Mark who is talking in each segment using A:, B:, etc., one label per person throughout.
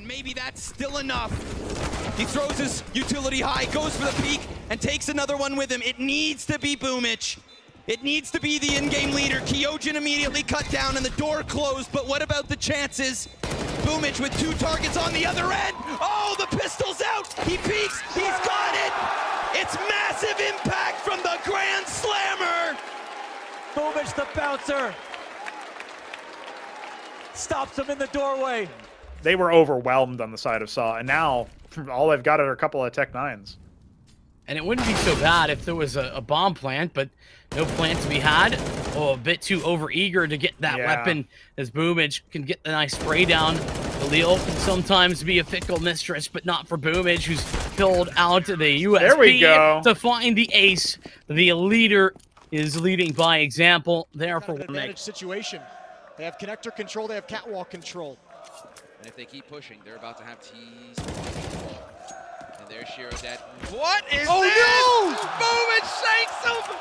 A: and maybe that's still enough. He throws his utility high, goes for the peek, and takes another one with him. It needs to be Boomich. It needs to be the in-game leader. Kyojin immediately cut down and the door closed, but what about the chances? Boomich with 2 targets on the other end. Oh, the pistol's out. He peeks. He's got it. It's massive impact from the Grand Slammer.
B: Boomich, the bouncer, stops him in the doorway.
C: They were overwhelmed on the side of Saw, and now all they've got are a couple of Tech 9s.
D: And it wouldn't be so bad if there was a bomb plant, but no plant to be had. Oh, a bit too overeager to get that weapon, as Boomich can get the nice spray down. Khalil can sometimes be a fickle mistress, but not for Boomich, who's filled out the USP to find the ace. The leader is leading by example there for
E: an advantage situation. They have connector control, they have catwalk control.
F: And if they keep pushing, they're about to have T's. And there's Shiro dead. What is this? No! Boomich shakes him!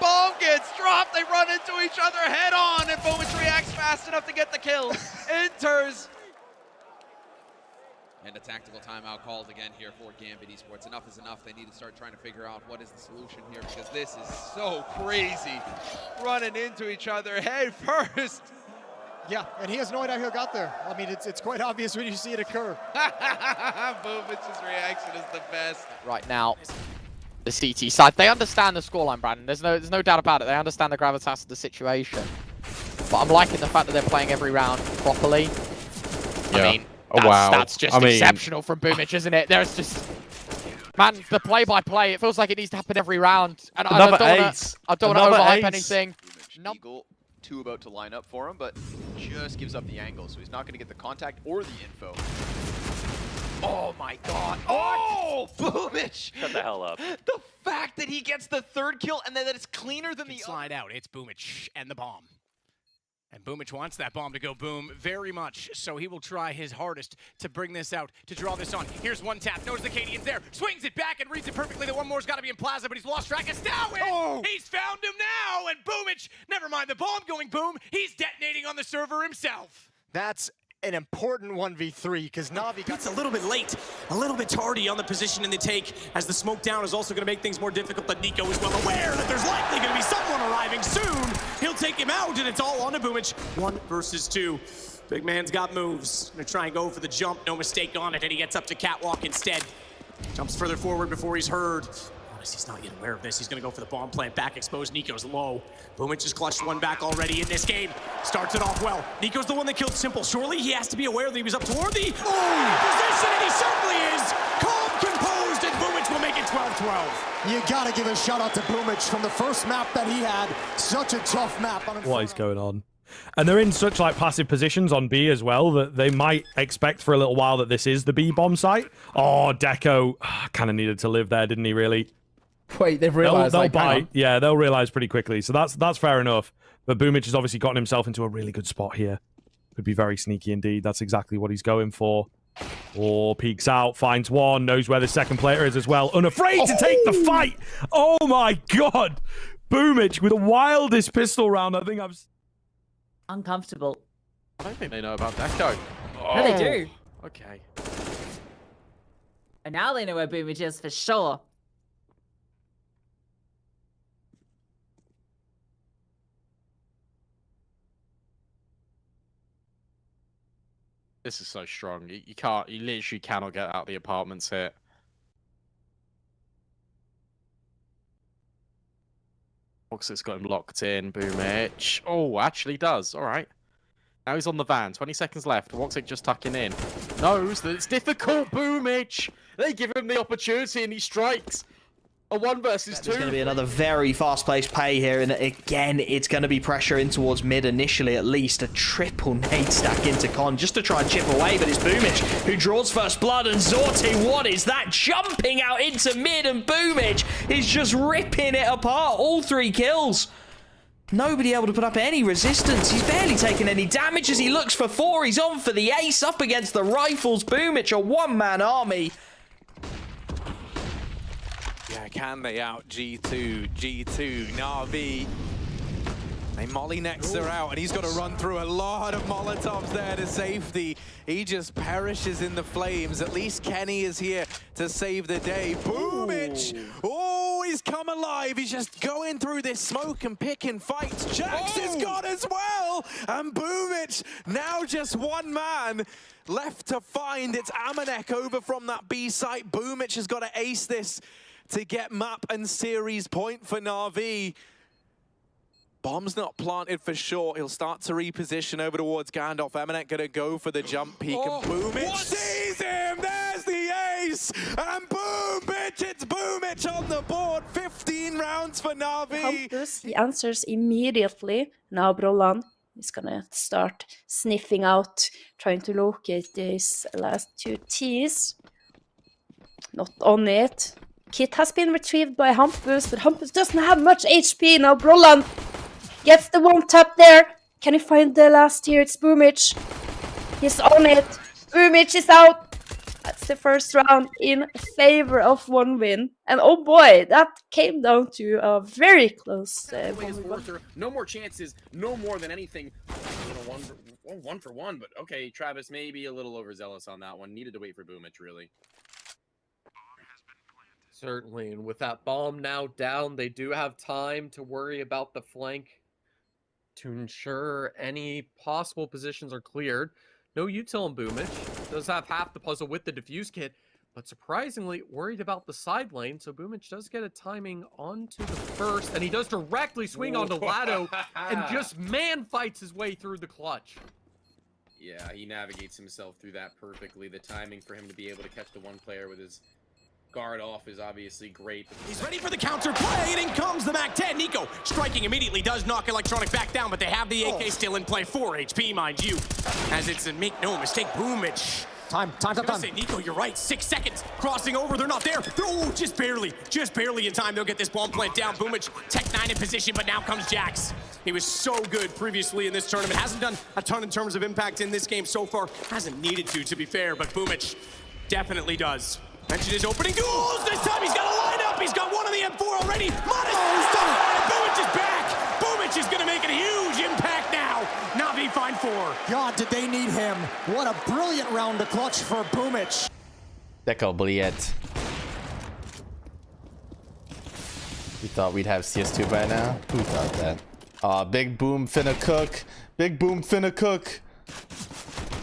F: Bomb gets dropped, they run into each other head on, and Boomich reacts fast enough to get the kill. Enters. And a tactical timeout called again here for Gambit Esports. Enough is enough. They need to start trying to figure out what is the solution here, because this is so crazy. Running into each other head first.
E: Yeah, and he has no idea how he got there. I mean, it's quite obvious when you see it occur.
F: Boomich's reaction is the best.
G: Right now, the CT side, they understand the scoreline, Brandon. There's no doubt about it. They understand the gravitas of the situation. But I'm liking the fact that they're playing every round properly.
H: Yeah.
G: I mean, that's just exceptional from Boomich, isn't it? There's just, man, the play-by-play, it feels like it needs to happen every round. And I don't want to overhype anything.
H: Eagle 2 about to line up for him, but just gives up the angle, so he's not going to get the contact or the info.
F: Oh my god. Oh, Boomich!
B: Shut the hell up.
F: The fact that he gets the 3rd kill and then that it's cleaner than the
I: slide out. It's Boomich and the bomb. And Boomich wants that bomb to go boom very much, so he will try his hardest to bring this out, to draw this on. Here's one tap, knows the Cadian's there, swings it back and reads it perfectly. The one more's got to be in Plaza, but he's lost track of Stowen. Oh. He's found him now, and Boomich, never mind the bomb going boom, he's detonating on the server himself.
E: That's an important 1v3, because Navi got...
J: It's a little bit late, a little bit tardy on the position in the take, as the smoke down is also going to make things more difficult, but Nico is well aware that there's likely going to be someone arriving soon. He'll take him out, and it's all on to Boomich. 1 versus 2. Big man's got moves. Gonna try and go for the jump, no mistake on it, and he gets up to catwalk instead. Jumps further forward before he's heard. Honestly, he's not yet aware of this. He's gonna go for the bomb plant, back exposed. Nico's low. Boomich has clutched 1 back already in this game. Starts it off well. Nico's the one that killed Simple. Surely he has to be aware that he was up toward the position, and he certainly is. Calm, composed, and Boomich will make it 12-12.
E: You gotta give a shout out to Boomich from the first map that he had. Such a tough map.
K: What is going on? And they're in such like passive positions on B as well that they might expect for a little while that this is the B bomb site. Oh, Deco kind of needed to live there, didn't he? Really?
L: Wait, they've realized
K: they'll bite. Yeah, they'll realize pretty quickly. So that's fair enough. But Boomich has obviously gotten himself into a really good spot here. Could be very sneaky indeed. That's exactly what he's going for. Or peeks out, finds one, knows where the second player is as well. Unafraid to take the fight. Oh my god. Boomich with the wildest pistol round I think I've...
M: Uncomfortable.
H: I don't think they know about Deco.
M: No, they do.
H: Okay.
M: And now they know where Boomich is for sure.
H: This is so strong. You literally cannot get out the apartments here. Fox's got him locked in. Boomich. Oh, actually does. All right. Now he's on the van. 20 seconds left. Woxic just tucking in. Knows that it's difficult. Boomich. They give him the opportunity and he strikes. A 1 versus 2.
N: There's going to be another very fast-paced play here, and again, it's going to be pressure in towards mid initially, at least. A triple nade stack into Con just to try and chip away, but it's Boomich who draws first blood, and Zorti, what is that? Jumping out into mid, and Boomich is just ripping it apart. All 3 kills. Nobody able to put up any resistance. He's barely taken any damage as he looks for 4. He's on for the ace up against the rifles. Boomich, a 1-man army.
O: Yeah, can they out G2, Navi? They molly next her out, and he's got to run through a lot of Molotovs there to safety. He just perishes in the flames. At least Kenny is here to save the day. Boomich! Oh, he's come alive. He's just going through this smoke and picking fights. Jax is gone as well! And Boomich, now just one man left to find. It's Amanek over from that B site. Boomich has got to ace this to get map and series point for Na'Vi. Bomb's not planted for sure. He'll start to reposition over towards Gandalf. Amanek gonna go for the jump peek, and Boomich sees him! There's the ace! And boom, bitch, it's Boomich on the board! 15 rounds for Na'Vi!
P: Campus, he answers immediately. Now Brollan is gonna start sniffing out, trying to locate these last two T's. Not on it. Kit has been retrieved by Hampus, but Hampus doesn't have much HP. Now Brollan gets the one tap there. Can he find the last tier? It's Boomich. He's on it. Boomich is out. That's the first round in favor of one win. And oh boy, that came down to a very close
Q: no more chances, no more than anything. One for one, but okay, Travis may be a little overzealous on that one. Needed to wait for Boomich, really.
G: Certainly, and with that bomb now down, they do have time to worry about the flank to ensure any possible positions are cleared. No util on Boomich. Does have half the puzzle with the defuse kit, but surprisingly worried about the side lane, so Boomich does get a timing onto the first, and he does directly swing onto Lado, and just man fights his way through the clutch.
Q: Yeah, he navigates himself through that perfectly. The timing for him to be able to catch the one player with his guard off is obviously great.
J: He's ready for the counter play, and in comes the MAC-10. Nico striking immediately, does knock Electronic back down, but they have the AK still in play. 4 HP, mind you, as it's a make no mistake, Boomich.
E: Time.
J: Say, Nico, you're right. 6 seconds. Crossing over. They're not there. Oh, just barely in time. They'll get this bomb plant down. Boomich, Tech9 in position, but now comes Jax. He was so good previously in this tournament. Hasn't done a ton in terms of impact in this game so far. Hasn't needed to be fair, but Boomich definitely does. Mentioned his opening duels. This time he's got a lineup. He's got one on the M4 already. Modest. He's done it. Boomich is back. Boomich is going to make a huge impact now. Na'Vi find 4.
E: God, did they need him. What a brilliant round to clutch for Boomich.
R: Deco Bliet. We thought we'd have CS2 by now? Who thought that? Big Boom finna cook. Big Boom finna cook.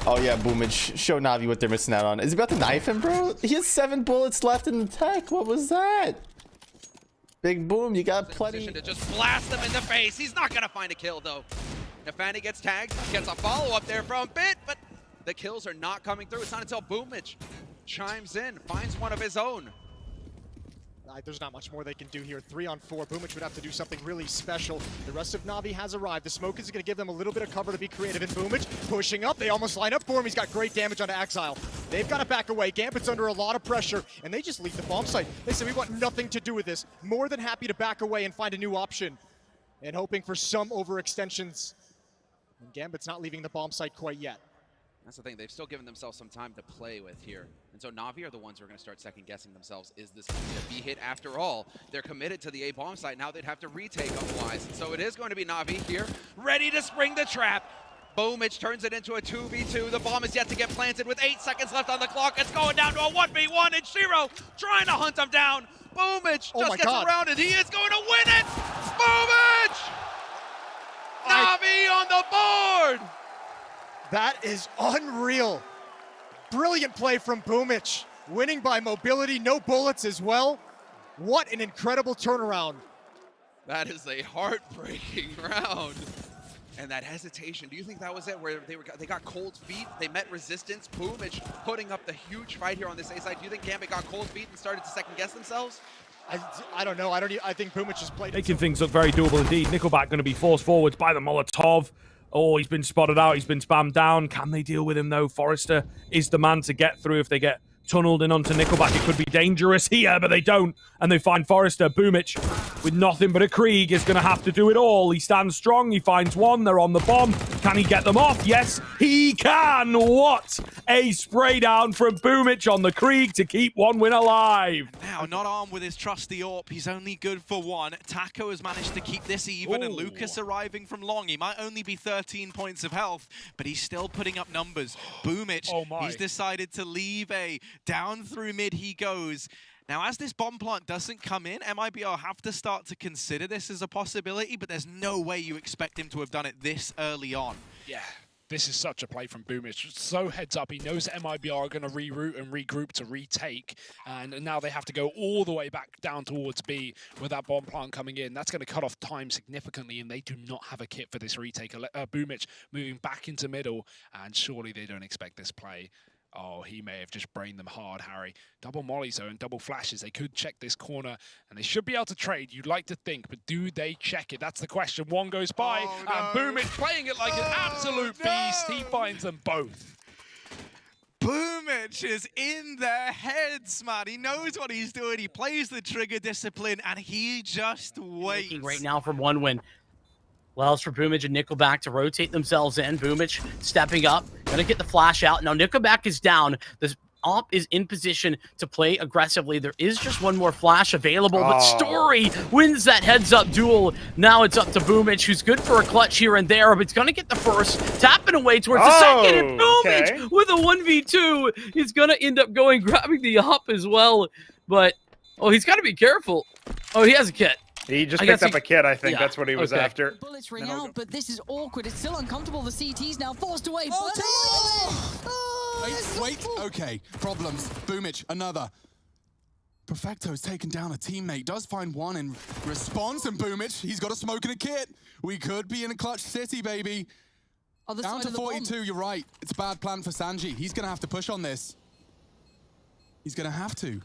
R: Oh yeah, Boomich, show Na'Vi what they're missing out on. Is he about to knife him, bro? He has 7 bullets left in the tech. What was that? Big Boom, you got plenty.
F: To just blast him in the face. He's not gonna find a kill though. Nefani gets tagged, gets a follow-up there from Bit, but the kills are not coming through. It's not until Boomich chimes in, finds one of his own.
S: There's not much more they can do here. 3 on 4. Boomich would have to do something really special. The rest of Na'Vi has arrived. The smoke is going to give them a little bit of cover to be creative. And Boomich pushing up. They almost line up for him. He's got great damage onto Exile. They've got to back away. Gambit's under a lot of pressure, and they just leave the bomb site. They say, we want nothing to do with this. More than happy to back away and find a new option. And hoping for some overextensions. And Gambit's not leaving the bomb site quite yet.
F: That's the thing. They've still given themselves some time to play with here. And so Na'Vi are the ones who are going to start second-guessing themselves. Is this going to be a B hit after all? They're committed to the A bomb site. Now they'd have to retake otherwise. And so it is going to be Na'Vi here, ready to spring the trap. Boomich turns it into a 2v2. The bomb is yet to get planted with 8 seconds left on the clock. It's going down to a 1v1, and Shiro trying to hunt him down. Boomich just gets around, and he is going to win it. Boomich! Na'Vi on the board!
S: That is unreal. Brilliant play from Boomich. Winning by mobility, no bullets as well. What an incredible turnaround.
F: That is a heartbreaking round. And that hesitation, do you think that was it, where they got cold feet, they met resistance, Boomich putting up the huge fight here on this A side? Do you think Gambit got cold feet and started to second guess themselves?
S: I don't know. I think Boomich has played
K: making things look very doable indeed. Nickelback going to be forced forwards by the Molotov. Oh, he's been spotted out. He's been spammed down. Can they deal with him, though? Forrester is the man to get through. If they get tunneled in onto Nickelback, it could be dangerous here, but they don't. And they find Forrester. Boomich with nothing but a Krieg is going to have to do it all. He stands strong. He finds one. They're on the bomb. Can he get them off? Yes, he can. What a spray down from Boomich on the Krieg to keep one win alive.
T: Now, not armed with his trusty AWP, he's only good for one. Taco has managed to keep this even, and Lucas arriving from long. He might only be 13 points of health, but he's still putting up numbers. Boomich, he's decided to leave A. Down through mid he goes. Now, as this bomb plant doesn't come in, MIBR have to start to consider this as a possibility, but there's no way you expect him to have done it this early on.
U: Yeah, this is such a play from Boomich. So heads up, he knows MIBR are going to reroute and regroup to retake, and now they have to go all the way back down towards B with that bomb plant coming in. That's going to cut off time significantly, and they do not have a kit for this retake. Boomich moving back into middle, and surely they don't expect this play. Oh, he may have just brained them hard, Harry. Double mollies, though, and double flashes. They could check this corner, and they should be able to trade, you'd like to think, but do they check it? That's the question. One goes by, and Boomich playing it like an absolute beast. He finds them both.
T: Boomich is in their heads, man. He knows what he's doing. He plays the trigger discipline, and he just waits.
D: Looking right now for one win. Wells for Boomich and Nickelback to rotate themselves in. Boomich stepping up, gonna get the flash out. Now Nickelback is down. This AWP is in position to play aggressively. There is just one more flash available, but Story wins that heads-up duel. Now it's up to Boomich, who's good for a clutch here and there, but it's gonna get the first, tapping away towards the second, and Boomich with a 1v2 is gonna end up grabbing the AWP as well. But, he's gotta be careful. Oh, he has a kit.
C: He just picked up a kit, I think. That's what he was after.
V: Bullets ring out, but this is awkward. It's still uncomfortable. The CT's now forced away.
W: Wait. Okay, problems. Boomich, another. Perfecto's taken down a teammate. Does find one in response, and Boomich, he's got a smoke and a kit. We could be in a clutch city, baby. Down to 42, you're right. It's a bad plan for Sanji. He's going to have to push on this. He's going to have to.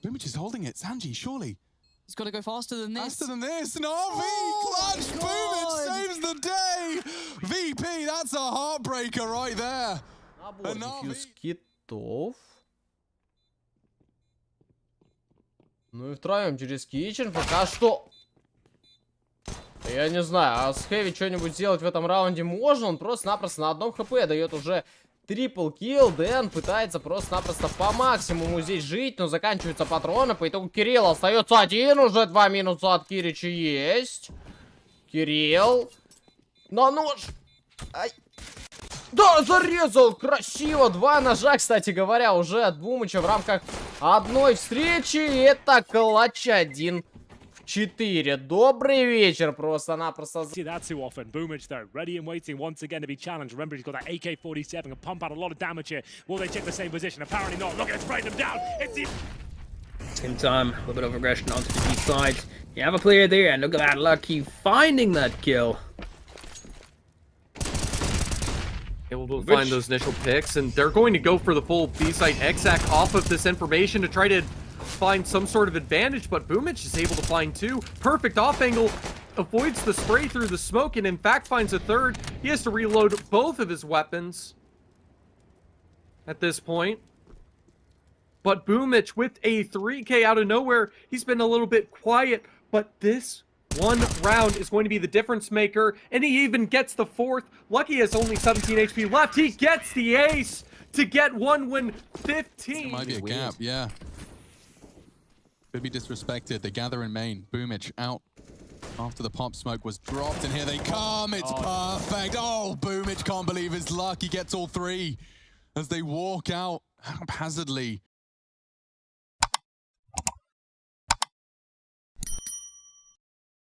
W: Boomich is holding it. Sanji, surely.
V: He's got to go faster than this.
W: Faster than this. Navi, clutch, Boomich saves the day. VP, that's a heartbreaker right there.
R: Дефьюз китов. Ну и втроем через Кичен пока что. Я не знаю, а с Хэви что-нибудь сделать в этом раунде можно? Он просто-напросто на одном хп дает уже трипл килл. Дэн пытается просто-напросто по максимуму здесь жить, но заканчиваются патроны. По итогу Кирилл остается один. Уже 2 минуса от Кирича есть. Кирилл. На нож. Ай. Да, зарезал! Красиво! 2 ножа, кстати говоря, уже от Бумыча в рамках одной встречи. Это клатч 1 в 4. Добрый вечер просто-напросто.
X: See that too often. Boomich though, ready and waiting once again to be challenged. Remember, he's got that AK-47 and pump out a lot of damage here. Will they check the same position? Apparently not. Look at it, spraying them down. It's the
Y: Same time, a little bit of aggression onto the deep side. You have a player there, and look at that lucky finding that kill.
G: Able to find those initial picks, and they're going to go for the full B-site exact off of this information to try to find some sort of advantage, but Boomich is able to find two. Perfect off angle, avoids the spray through the smoke, and in fact finds a third. He has to reload both of his weapons at this point. But Boomich with a 3K out of nowhere, he's been a little bit quiet, but this one round is going to be the difference maker, and he even gets the fourth. Lucky has only 17 HP left. He gets the ace to get 1 win 15.
W: It might be a gap, yeah. Could be disrespected. They gather in main. Boomich out after the pop smoke was dropped, and here they come. It's perfect. Oh, Boomich can't believe his luck. He gets all three as they walk out haphazardly.